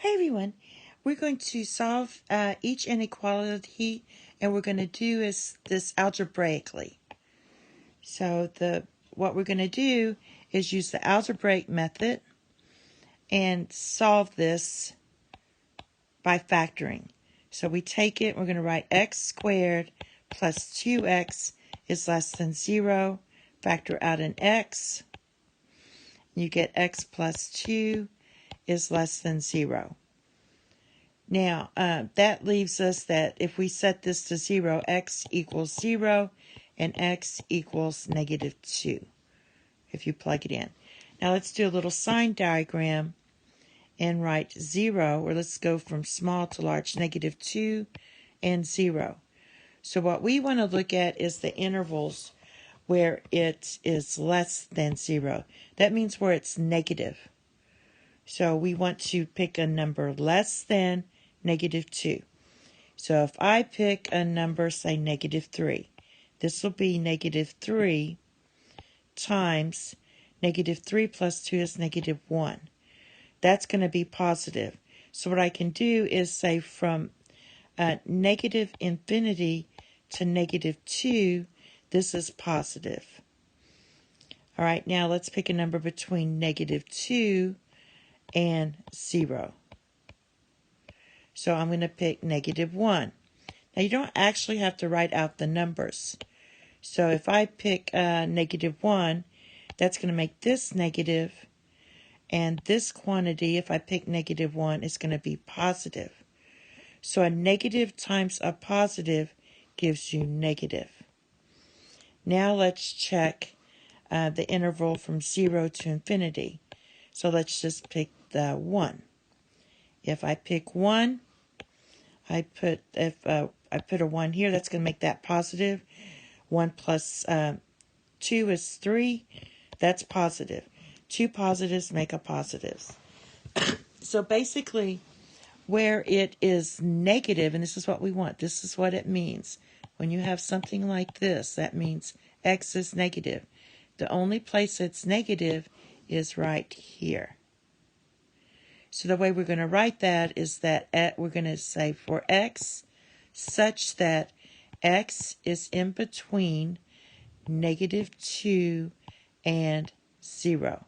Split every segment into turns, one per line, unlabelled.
Hey everyone, we're going to solve each inequality, and we're going to do this algebraically. So what we're going to do is use the algebraic method and solve this by factoring. So we take it, we're going to write x squared plus 2x is less than 0. Factor out an x. You get x plus 2 is less than 0. Now, that leaves us that if we set this to 0, x equals 0 and x equals negative 2, if you plug it in. Now, let's do a little sign diagram and write 0, or let's go from small to large, negative 2 and 0. So what we want to look at is the intervals where it is less than 0. That means where it's negative. So we want to pick a number less than negative 2. So if I pick a number, say negative 3, this will be negative 3 times negative 3 plus 2 is negative 1. That's going to be positive. So what I can do is say from negative infinity to negative 2, this is positive. All right, now let's pick a number between negative 2 and 0. So I'm going to pick negative 1. Now you don't actually have to write out the numbers. So if I pick negative 1, that's going to make this negative, and this quantity, if I pick negative 1, is going to be positive. So a negative times a positive gives you negative. Now let's check the interval from 0 to infinity. So let's just pick the 1. If I pick 1, I put a 1 here, that's going to make that positive. 1 plus 2 is 3. That's positive. 2 positives make a positive. So basically, where it is negative, and this is what we want, this is what it means. When you have something like this, that means x is negative. The only place it's negative is right here. So the way we're going to write that is that we're going to say for x such that x is in between negative 2 and 0.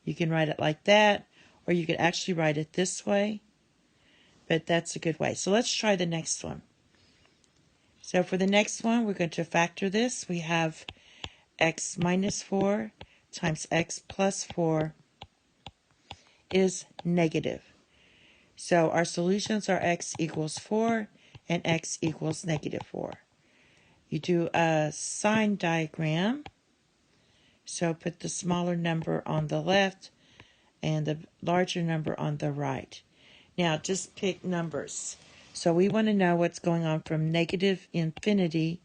You can write it like that, or you could actually write it this way, but that's a good way. So let's try the next one. So for the next one, we're going to factor this. We have x minus 4 times x plus 4 is negative. So our solutions are x equals 4 and x equals negative 4. You do a sign diagram. So put the smaller number on the left and the larger number on the right. Now just pick numbers. So we want to know what's going on from negative infinity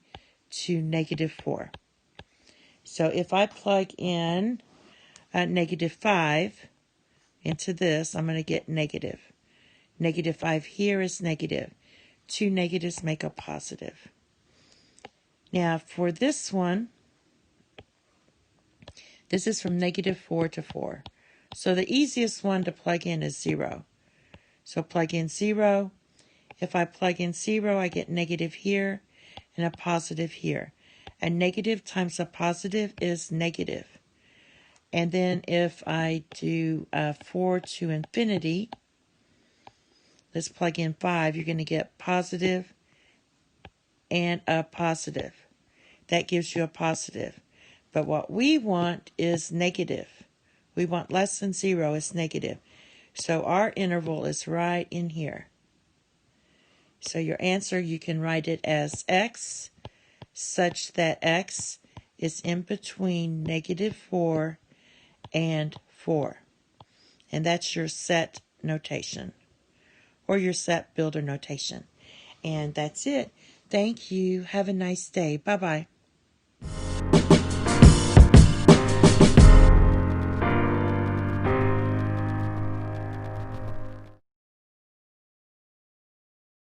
to negative 4. So if I plug in negative 5 into this, I'm going to get negative. Negative 5 here is negative. 2 negatives make a positive. Now for this one, this is from negative 4 to 4. So the easiest one to plug in is 0. So plug in 0. If I plug in 0, I get negative here and a positive here. A negative times a positive is negative. And then if I do 4 to infinity, let's plug in 5, you're going to get positive and a positive. That gives you a positive. But what we want is negative. We want less than 0 is negative. So our interval is right in here. So your answer, you can write it as x such that x is in between negative 4 and 4. And that's your set notation or your set builder notation. And that's it. Thank you. Have a nice day. Bye-bye.